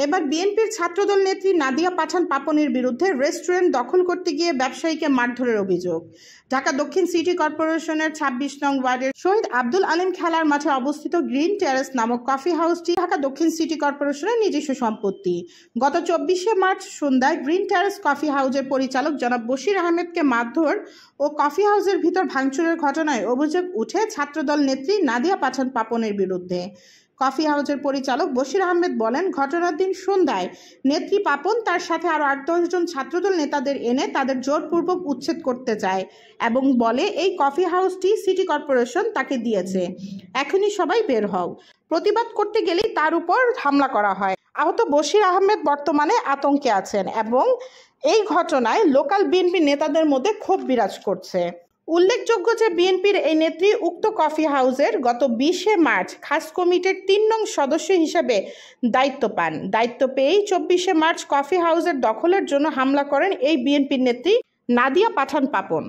এবার বিএনপির ছাত্রদল নেত্রী নাদিয়া পাঠান পাপনের বিরুদ্ধে রেস্টুরেন্ট দখল করতে গিয়ে ব্যবসায়ীকে মারধরের অভিযোগ। ঢাকা দক্ষিণ সিটি কর্পোরেশনের ২৬ নং ওয়ার্ডের শহীদ আব্দুল আলীম খেলার মাঠে অবস্থিত গ্রিন টেরেস নামক কফি হাউসটি ঢাকা দক্ষিণ সিটি কর্পোরেশনের নিজস্ব সম্পত্তি। গত ২৪শে মার্চ সন্ধ্যায় গ্রিন টেরেস কফি হাউসের পরিচালক জনাব বশির আহমেদকে মারধর ও কফি হাউসের ভিতর ভাঙচুরের ঘটনায় অভিযোগ উঠে ছাত্রদল নেত্রী নাদিয়া পাঠান পাপনের বিরুদ্ধে। কফি হাউসের পরিচালক বশির আহমেদ বলেন, ঘটনার দিন সন্ধ্যায় নেত্রী পাপন তার সাথে আরও ৮-১০ জন ছাত্রদল নেতাদের এনে তাদের জোরপূর্বক উচ্ছেদ করতে চায় এবং বলে এই কফি হাউসটি সিটি কর্পোরেশন তাকে দিয়েছে, এখনই সবাই বের হও। প্রতিবাদ করতে গেলেই তার উপর হামলা করা হয়। আহত বশির আহমেদ বর্তমানে আতঙ্কে আছেন এবং এই ঘটনায় লোকাল বিএনপি নেতাদের মধ্যে ক্ষোভ বিরাজ করছে। উল্লেখযোগ্য যে বিএনপির এই নেত্রী উক্ত কফি হাউসের গত ২০শে মার্চ খাস কমিটির ৩ নং সদস্য হিসেবে দায়িত্ব পান। দায়িত্ব পেয়েই ২৪শে মার্চ কফি হাউসের দখলের জন্য হামলা করেন এই বিএনপির নেত্রী নাদিয়া পাঠান পাপন।